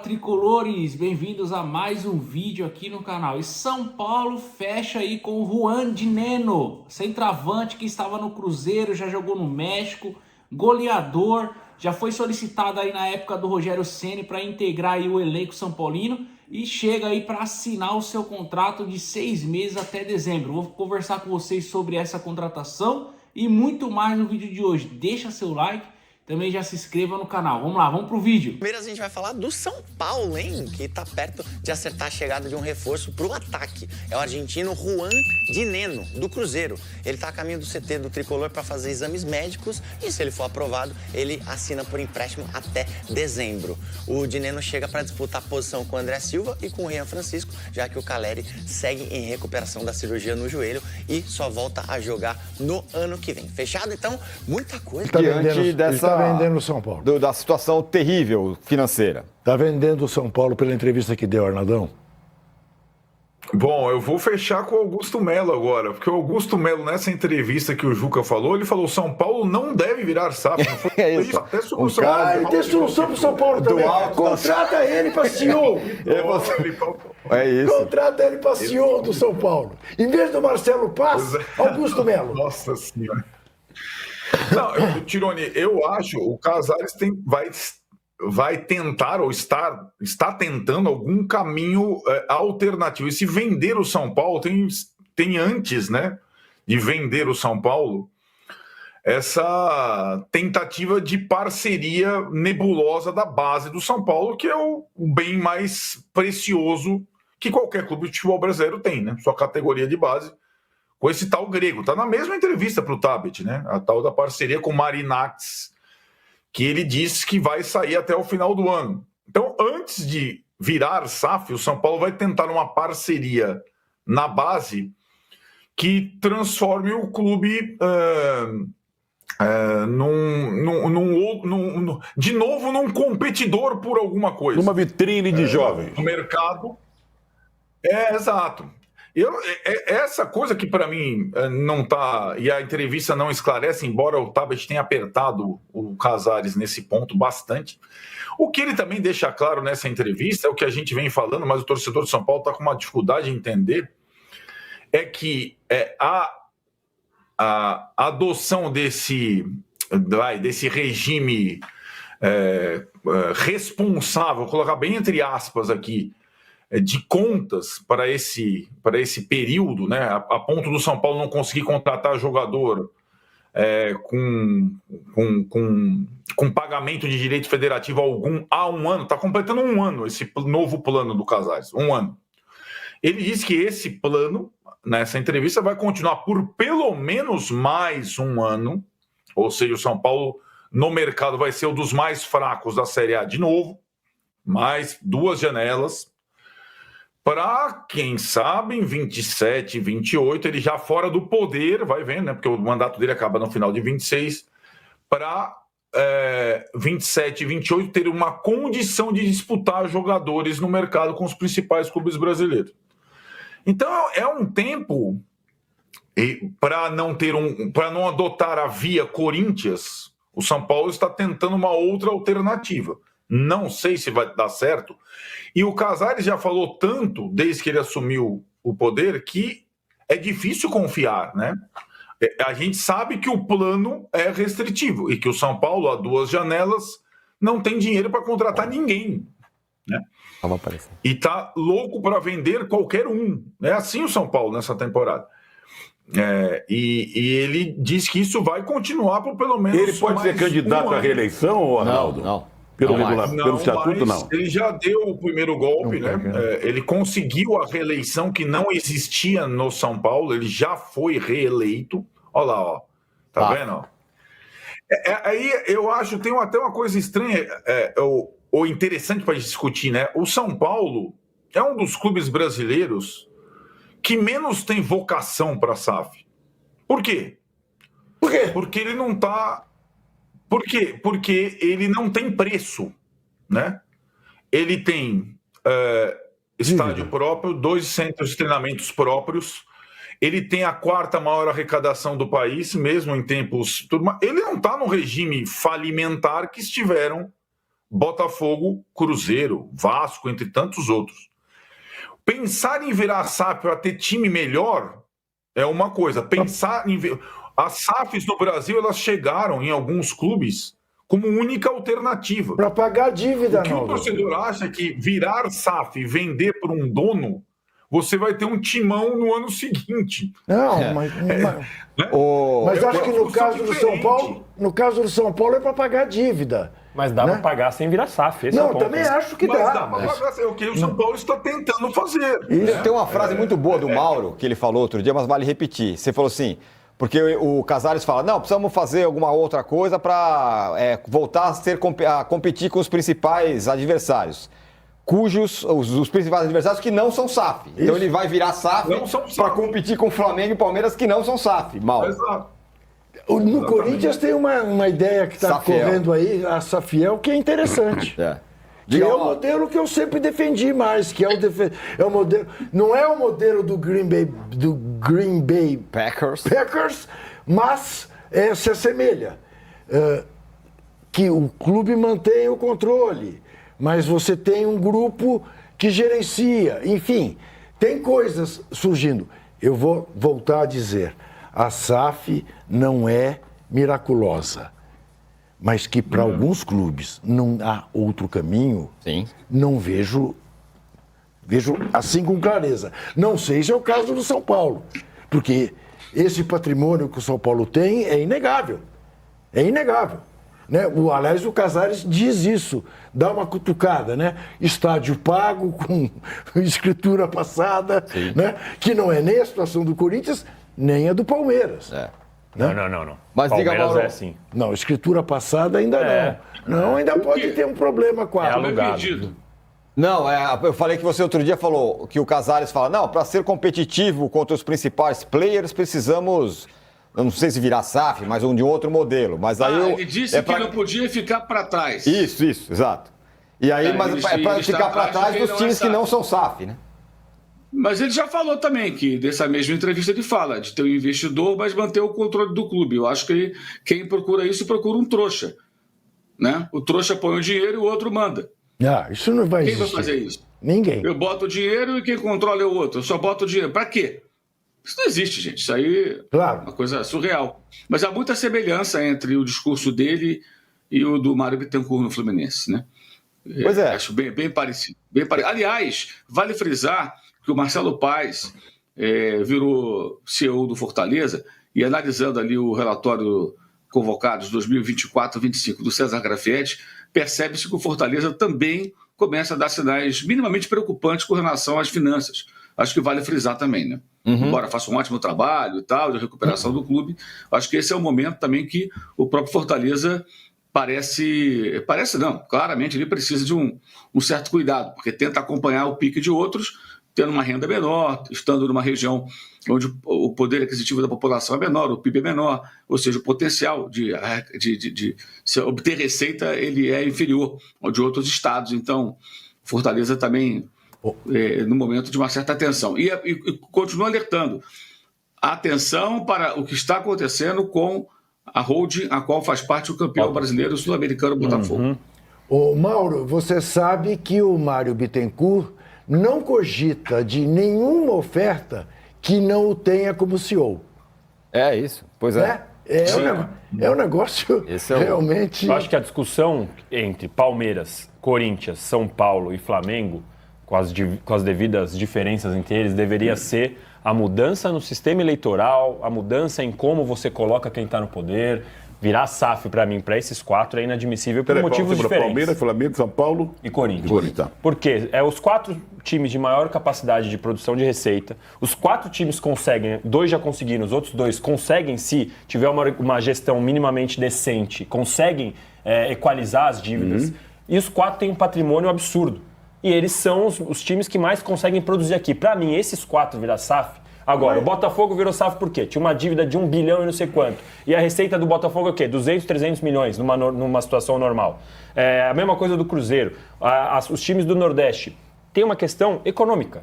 tricolores, bem-vindos a mais um vídeo aqui no canal. E São Paulo fecha aí com o Juan Dinenno, centroavante que estava no Cruzeiro, já jogou no México, goleador, já foi solicitado aí na época do Rogério Ceni para integrar aí o elenco são paulino e chega aí para assinar o seu contrato de 6 meses até dezembro. Vou conversar com vocês sobre essa contratação e muito mais no vídeo de hoje. Deixa seu like. Também já se inscreva no canal. Vamos lá, vamos pro vídeo. Primeiro a gente vai falar do São Paulo, hein? Que tá perto de acertar a chegada de um reforço pro ataque. É o argentino Juan Dinenno, do Cruzeiro. Ele tá a caminho do CT do Tricolor para fazer exames médicos e, se ele for aprovado, ele assina por empréstimo até dezembro. O Dinenno chega para disputar a posição com o André Silva e com o Rian Francisco, já que o Caleri segue em recuperação da cirurgia no joelho e só volta a jogar no ano que vem. Fechado, então? Muita coisa. Diante dessa... Está vendendo o São Paulo. Da situação terrível financeira. Está vendendo o São Paulo pela entrevista que deu, Arnaldão? Bom, eu vou fechar com o Augusto Melo agora, porque o Augusto Melo, nessa entrevista que o Juca falou, ele falou: São Paulo não deve virar SAF. Não foi é isso. Até sobre o São Paulo. Ele tem solução para o São Paulo também. Contrata ele para CEO. É isso. Contrata ele para CEO do São Paulo. Em vez do Marcelo Paz, Augusto Melo. Nossa Senhora. Não, Tironi, eu acho o Casares vai tentar ou está tentando algum caminho alternativo. E se vender o São Paulo, tem antes, né, de vender o São Paulo, essa tentativa de parceria nebulosa da base do São Paulo, que é o bem mais precioso que qualquer clube de futebol brasileiro tem, né? Sua categoria de base. Com esse tal grego. Está na mesma entrevista para o Tabet, né? A tal da parceria com o Marinax, que ele disse que vai sair até o final do ano. Então, antes de virar SAF, o São Paulo vai tentar uma parceria na base que transforme o clube de novo num competidor por alguma coisa. Numa vitrine de jovens. No mercado. Exato. Essa coisa que para mim não tá, e a entrevista não esclarece, embora o Tabet tenha apertado o Casares nesse ponto bastante. O que ele também deixa claro nessa entrevista é o que a gente vem falando, mas o torcedor de São Paulo está com uma dificuldade em entender, é que a adoção desse regime responsável, vou colocar bem entre aspas aqui, de contas para esse período, né, a ponto do São Paulo não conseguir contratar jogador com pagamento de direito federativo há um ano, está completando um ano esse novo plano do Casares, um ano. Ele disse que esse plano, nessa entrevista, vai continuar por pelo menos mais um ano, ou seja, o São Paulo no mercado vai ser um dos mais fracos da Série A de novo, mais 2 janelas, para, quem sabe, em 27, 28, ele já fora do poder, vai vendo, né? Porque o mandato dele acaba no final de 26, para 27, 28, ter uma condição de disputar jogadores no mercado com os principais clubes brasileiros. Então, é um tempo para não adotar a via Corinthians, o São Paulo está tentando uma outra alternativa. Não sei se vai dar certo. E o Casares já falou tanto, desde que ele assumiu o poder, que é difícil confiar, né? A gente sabe que o plano é restritivo e que o São Paulo, a 2 janelas, não tem dinheiro para contratar ninguém, né? E tá louco para vender qualquer um. É assim o São Paulo nessa temporada. E ele diz que isso vai continuar por pelo menos. Ele pode ser candidato à reeleição, ou Arnaldo? Não. Pelo estatuto, não. Ele já deu o primeiro golpe, né? Ele conseguiu a reeleição que não existia no São Paulo, ele já foi reeleito. Olha lá, ó. Tá vendo? Aí eu acho, tem até uma coisa estranha, ou interessante para discutir, né? O São Paulo é um dos clubes brasileiros que menos tem vocação para a SAF. Por quê? Porque ele não está... Por quê? Porque ele não tem preço, né? Ele tem estádio próprio, 2 centros de treinamentos próprios, ele tem a 4ª maior arrecadação do país, mesmo em tempos... Ele não está no regime falimentar que estiveram Botafogo, Cruzeiro, Vasco, entre tantos outros. Pensar em virar SAF para ter time melhor é uma coisa. Pensar em... As SAFs no Brasil, elas chegaram em alguns clubes como única alternativa. Para pagar a dívida, O que o torcedor acha que virar SAF e vender por um dono, você vai ter um timão no ano seguinte. Não, mas acho que no caso do São Paulo, São Paulo é para pagar a dívida. Mas dá para pagar sem virar SAF. Não, também acho que mas dá. Dá para pagar, é o que o São Paulo está tentando fazer. Tem uma frase muito boa do Mauro, que ele falou outro dia, mas vale repetir. Você falou assim, porque o Casares fala, não, precisamos fazer alguma outra coisa para voltar a competir com os principais adversários. Os principais adversários que não são SAF. Então ele vai virar SAF para competir com o Flamengo e Palmeiras que não são SAF. Mal. Exato. No Corinthians tem uma ideia que está correndo aí, a Safiel, que é interessante. Que é o modelo que eu sempre defendi mais, que é o modelo. Não é o modelo do Green Bay Packers, mas se assemelha. Que o clube mantém o controle, mas você tem um grupo que gerencia. Enfim, tem coisas surgindo. Eu vou voltar a dizer, a SAF não é miraculosa, mas que para alguns clubes não há outro caminho. Sim. Não vejo assim com clareza. Não sei se é o caso do São Paulo, porque esse patrimônio que o São Paulo tem é inegável. É inegável. Né? Aliás, o Casares diz isso, dá uma cutucada, né? Estádio pago, com escritura passada, né? Que não é nem a situação do Corinthians, nem a do Palmeiras. Né? Não. Mas Palmeiras diga, Mauro, é assim. Não, escritura passada ainda não. Não, ainda pode ter um problema com a... Não, eu falei que você outro dia falou que o Casares fala, não, para ser competitivo contra os principais players, precisamos, eu não sei se virar SAF, mas de um outro modelo. Mas aí ele disse que não podia ficar para trás. Isso, exato. E aí, mas é para ficar para trás dos times que não são SAF, né? Mas ele já falou também que, dessa mesma entrevista, ele fala de ter um investidor, mas manter o controle do clube. Eu acho que quem procura isso procura um trouxa. Né? O trouxa põe o dinheiro e o outro manda. Isso não vai existir. Quem vai fazer isso? Ninguém. Eu boto o dinheiro e quem controla é o outro. Eu só boto o dinheiro. Para quê? Isso não existe, gente. Isso aí é uma coisa surreal. Mas há muita semelhança entre o discurso dele e o do Mário Bittencourt no Fluminense. Né? Pois é. Acho bem parecido. Aliás, vale frisar que o Marcelo Paes virou CEO do Fortaleza e analisando ali o relatório Convocados 2024-25 do César Grafietti, percebe-se que o Fortaleza também começa a dar sinais minimamente preocupantes com relação às finanças. Acho que vale frisar também, né? Embora faça um ótimo trabalho e tal, de recuperação do clube, acho que esse é o momento também que o próprio Fortaleza claramente ele precisa de um certo cuidado, porque tenta acompanhar o pique de outros, tendo uma renda menor, estando numa região onde o poder aquisitivo da população é menor, o PIB é menor, ou seja, o potencial de obter receita ele é inferior ao de outros estados. Então, Fortaleza também, no momento de uma certa atenção. E continua alertando. Atenção para o que está acontecendo com a holding, a qual faz parte o campeão brasileiro sul-americano Botafogo. Mauro, você sabe que o Mário Bittencourt não cogita de nenhuma oferta que não o tenha como CEO. É isso, pois é. É um negócio realmente... Eu acho que a discussão entre Palmeiras, Corinthians, São Paulo e Flamengo, com as devidas diferenças entre eles, deveria ser a mudança no sistema eleitoral, a mudança em como você coloca quem está no poder. Virar SAF, para mim, para esses quatro é inadmissível por motivos diferentes. Palmeiras, Flamengo, São Paulo e Corinthians. Porque os quatro times de maior capacidade de produção de receita, os quatro times conseguem, 2 já conseguiram, os outros 2 conseguem, se tiver uma gestão minimamente decente, conseguem equalizar as dívidas, e os 4 têm um patrimônio absurdo. E eles são os times que mais conseguem produzir aqui. Para mim, esses 4 virar SAF. Agora, o Botafogo virou SAF por quê? Tinha uma dívida de 1 bilhão e não sei quanto. E a receita do Botafogo é o quê? 200, 300 milhões numa situação normal. A mesma coisa do Cruzeiro. Os times do Nordeste. Tem uma questão econômica.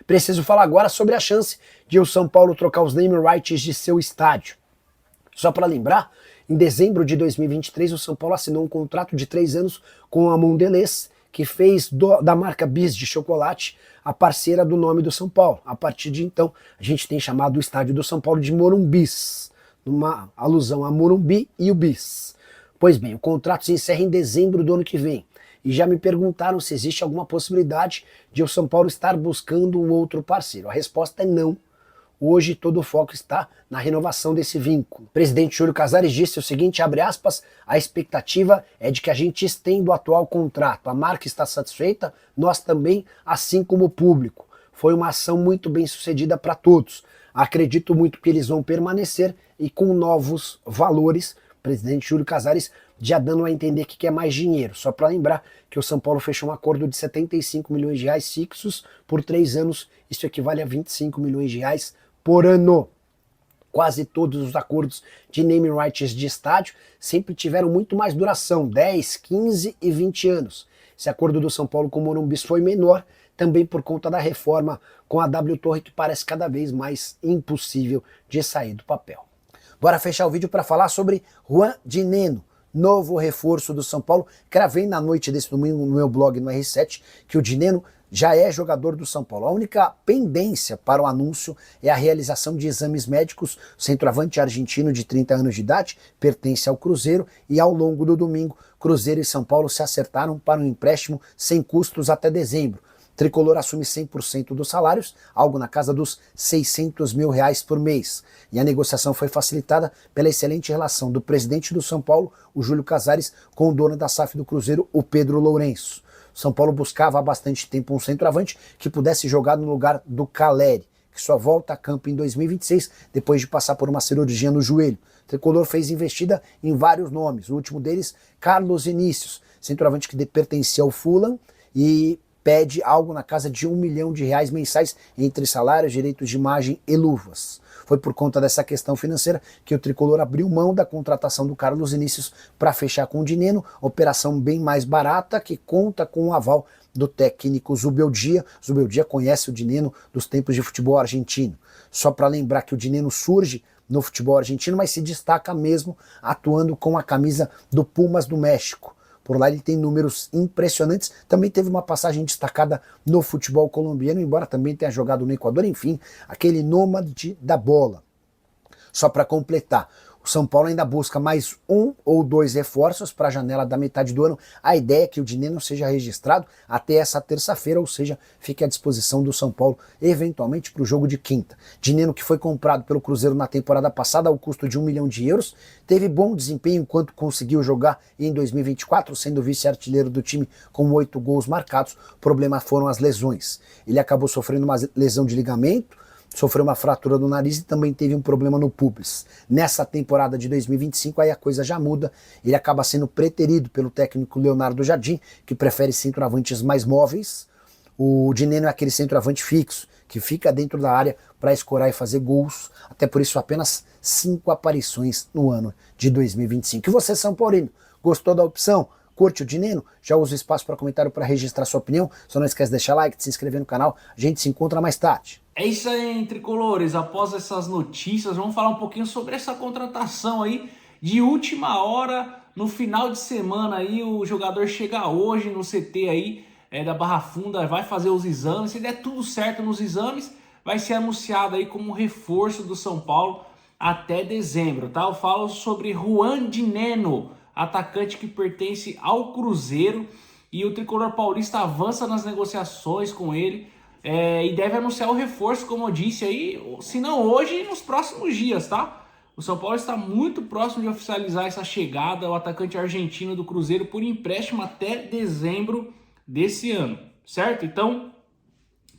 Preciso falar agora sobre a chance de o São Paulo trocar os name rights de seu estádio. Só para lembrar, Em dezembro de 2023, o São Paulo assinou um contrato de 3 anos com a Mondelez, que fez da marca Bis de chocolate a parceira do nome do São Paulo. A partir de então, a gente tem chamado o estádio do São Paulo de Morumbis, numa alusão a Morumbi e o Bis. Pois bem, o contrato se encerra em dezembro do ano que vem. E já me perguntaram se existe alguma possibilidade de o São Paulo estar buscando um outro parceiro. A resposta é não. Hoje todo o foco está na renovação desse vínculo. O presidente Júlio Casares disse o seguinte, abre aspas, a expectativa é de que a gente estenda o atual contrato. A marca está satisfeita, nós também, assim como o público. Foi uma ação muito bem sucedida para todos. Acredito muito que eles vão permanecer e com novos valores. O presidente Júlio Casares já dando a entender que quer mais dinheiro. Só para lembrar que o São Paulo fechou um acordo de 75 milhões de reais fixos por 3 anos. Isso equivale a 25 milhões de reais por ano. Quase todos os acordos de name rights de estádio sempre tiveram muito mais duração, 10, 15 e 20 anos. Esse acordo do São Paulo com o Morumbi foi menor, também por conta da reforma com a W Torre, que parece cada vez mais impossível de sair do papel. Bora fechar o vídeo para falar sobre Juan Dinenno, novo reforço do São Paulo. Gravei na noite desse domingo no meu blog no R7 que o Dinenno já é jogador do São Paulo. A única pendência para o anúncio é a realização de exames médicos. O centroavante argentino de 30 anos de idade pertence ao Cruzeiro e ao longo do domingo, Cruzeiro e São Paulo se acertaram para um empréstimo sem custos até dezembro. Tricolor assume 100% dos salários, algo na casa dos 600 mil reais por mês. E a negociação foi facilitada pela excelente relação do presidente do São Paulo, o Júlio Casares, com o dono da SAF do Cruzeiro, o Pedro Lourenço. São Paulo buscava há bastante tempo um centroavante que pudesse jogar no lugar do Caleri, que só volta a campo em 2026, depois de passar por uma cirurgia no joelho. O Tricolor fez investida em vários nomes, o último deles, Carlos Vinícius, centroavante que pertencia ao Fulham e pede algo na casa de R$1 milhão mensais entre salários, direitos de imagem e luvas. Foi por conta dessa questão financeira que o Tricolor abriu mão da contratação do Carlos Vinícius para fechar com o Dinenno, operação bem mais barata que conta com o aval do técnico Zubeldia. Zubeldia conhece o Dinenno dos tempos de futebol argentino. Só para lembrar que o Dinenno surge no futebol argentino, mas se destaca mesmo atuando com a camisa do Pumas do México. Por lá ele tem números impressionantes, também teve uma passagem destacada no futebol colombiano, embora também tenha jogado no Equador, enfim, aquele nômade da bola. Só para completar, o São Paulo ainda busca mais 1 ou 2 reforços para a janela da metade do ano. A ideia é que o Dinenno seja registrado até essa terça-feira, ou seja, fique à disposição do São Paulo, eventualmente para o jogo de quinta. Dinenno, que foi comprado pelo Cruzeiro na temporada passada ao custo de €1 milhão, teve bom desempenho enquanto conseguiu jogar em 2024, sendo vice-artilheiro do time com 8 gols marcados. O problema foram as lesões. Ele acabou sofrendo uma lesão de ligamento, sofreu uma fratura no nariz e também teve um problema no pubis. Nessa temporada de 2025 aí a coisa já muda, ele acaba sendo preterido pelo técnico Leonardo Jardim, que prefere centroavantes mais móveis. O Dinenno é aquele centroavante fixo, que fica dentro da área para escorar e fazer gols, até por isso apenas 5 aparições no ano de 2025. E você, São Paulino, gostou da opção? Curte o Dinenno? Já usa o espaço para comentário para registrar sua opinião. Só não esquece de deixar like, de se inscrever no canal. A gente se encontra mais tarde. É isso aí, tricolores. Após essas notícias, vamos falar um pouquinho sobre essa contratação aí de última hora, no final de semana aí. O jogador chega hoje no CT aí da Barra Funda, vai fazer os exames. Se der tudo certo nos exames, vai ser anunciado aí como reforço do São Paulo até dezembro, tá? Eu falo sobre Juan Dinenno, atacante que pertence ao Cruzeiro, e o tricolor paulista avança nas negociações com ele e deve anunciar o reforço, como eu disse aí, se não hoje, nos próximos dias, tá? O São Paulo está muito próximo de oficializar essa chegada, o atacante argentino do Cruzeiro, por empréstimo até dezembro desse ano, certo? Então,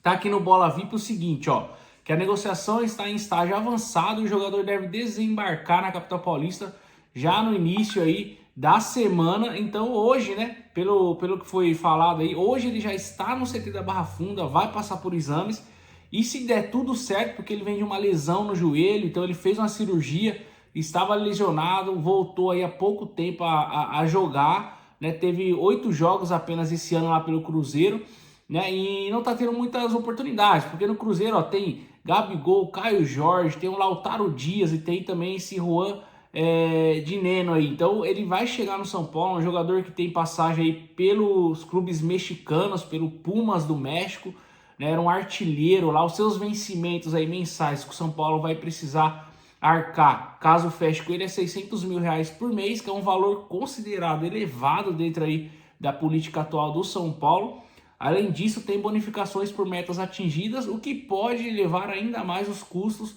tá aqui no Bola VIP o seguinte, ó, que a negociação está em estágio avançado e o jogador deve desembarcar na capital paulista já no início aí da semana. Então hoje, né, pelo que foi falado aí, hoje ele já está no CT da Barra Funda, vai passar por exames, e se der tudo certo, porque ele vem de uma lesão no joelho, então ele fez uma cirurgia, estava lesionado, voltou aí há pouco tempo a jogar, né, teve 8 jogos apenas esse ano lá pelo Cruzeiro, né, e não tá tendo muitas oportunidades, porque no Cruzeiro, ó, tem Gabigol, Caio Jorge, tem o Lautaro Dias e tem também esse Juan de Neno aí. Então ele vai chegar no São Paulo, um jogador que tem passagem aí pelos clubes mexicanos, pelo Pumas do México, né? Era um artilheiro lá. Os seus vencimentos aí mensais que o São Paulo vai precisar arcar, caso feche com ele, é R$600 mil por mês, que é um valor considerado elevado dentro aí da política atual do São Paulo. Além disso, tem bonificações por metas atingidas, o que pode elevar ainda mais os custos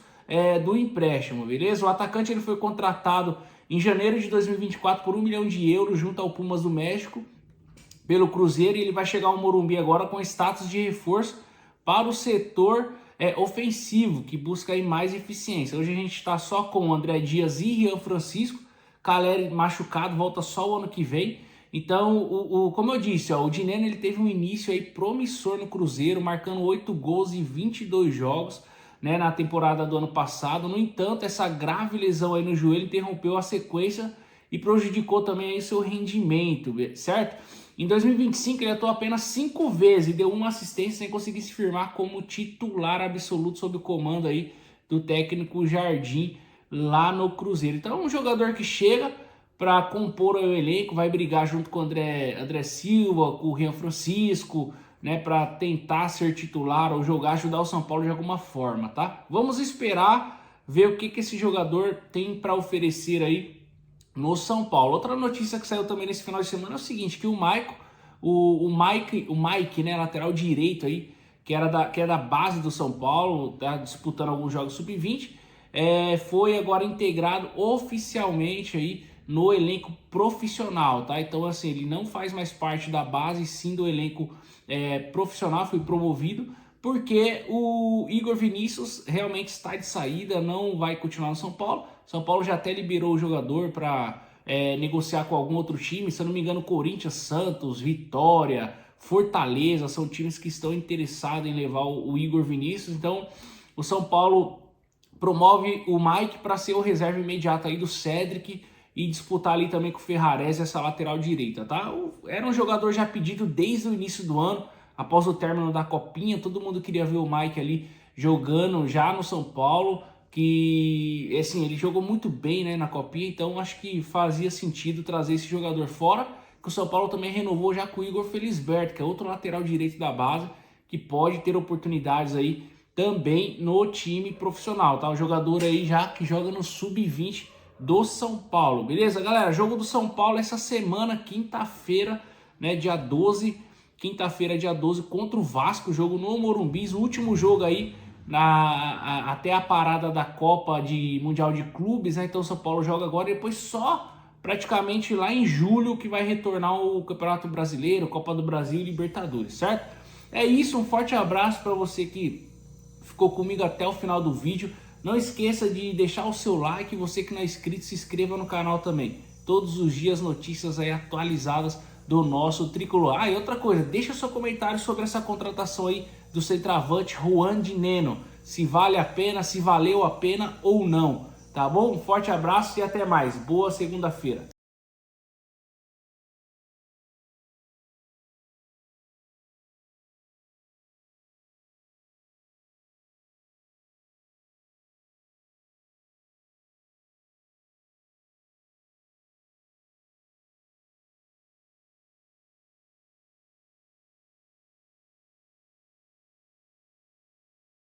do empréstimo, beleza? O atacante ele foi contratado em janeiro de 2024 por €1 milhão junto ao Pumas do México, pelo Cruzeiro, e ele vai chegar ao Morumbi agora com status de reforço para o setor ofensivo, que busca aí mais eficiência. Hoje a gente está só com André Dias e Rian Francisco. Caleri machucado, volta só o ano que vem. Então, como eu disse, o Dineno ele teve um início aí promissor no Cruzeiro, marcando 8 gols em 22 jogos, né, na temporada do ano passado. No entanto, essa grave lesão aí no joelho interrompeu a sequência e prejudicou também aí seu rendimento, certo? Em 2025 ele atuou apenas 5 vezes e deu uma assistência sem conseguir se firmar como titular absoluto sob o comando aí do técnico Jardim lá no Cruzeiro. Então é um jogador que chega para compor o elenco, vai brigar junto com o André Silva, com o Rian Francisco, né, para tentar ser titular ou jogar, ajudar o São Paulo de alguma forma, tá? Vamos esperar ver o que esse jogador tem para oferecer aí no São Paulo. Outra notícia que saiu também nesse final de semana é o seguinte, que o Mike, né, lateral direito aí, que é da base do São Paulo, tá disputando alguns jogos sub-20, foi agora integrado oficialmente aí no elenco profissional, tá? Então, assim, ele não faz mais parte da base, sim do elenco profissional, foi promovido, porque o Igor Vinícius realmente está de saída, não vai continuar no São Paulo. São Paulo já até liberou o jogador para negociar com algum outro time, se eu não me engano, Corinthians, Santos, Vitória, Fortaleza, são times que estão interessados em levar o Igor Vinícius. Então, o São Paulo promove o Mike para ser o reserva imediato aí do Cedric e disputar ali também com o Ferrarese essa lateral direita, tá? Era um jogador já pedido desde o início do ano, após o término da Copinha, todo mundo queria ver o Mike ali jogando já no São Paulo, que, assim, ele jogou muito bem, né, na Copinha, então acho que fazia sentido trazer esse jogador fora, que o São Paulo também renovou já com o Igor Felisberto, que é outro lateral direito da base, que pode ter oportunidades aí também no time profissional, tá? O jogador aí já que joga no Sub-20 do São Paulo, beleza, galera? Jogo do São Paulo essa semana, quinta-feira, né, dia 12, quinta-feira, dia 12, contra o Vasco, jogo no Morumbi, o último jogo aí, até a parada da Copa Mundial de Clubes, né? Então o São Paulo joga agora, depois só praticamente lá em julho que vai retornar o Campeonato Brasileiro, Copa do Brasil e Libertadores, certo? É isso, um forte abraço para você que ficou comigo até o final do vídeo. Não esqueça de deixar o seu like, você que não é inscrito, se inscreva no canal também. Todos os dias notícias aí atualizadas do nosso tricolor. E outra coisa, deixa seu comentário sobre essa contratação aí do centroavante Juan Dineno. Se vale a pena, se valeu a pena ou não, tá bom? Um forte abraço e até mais. Boa segunda-feira.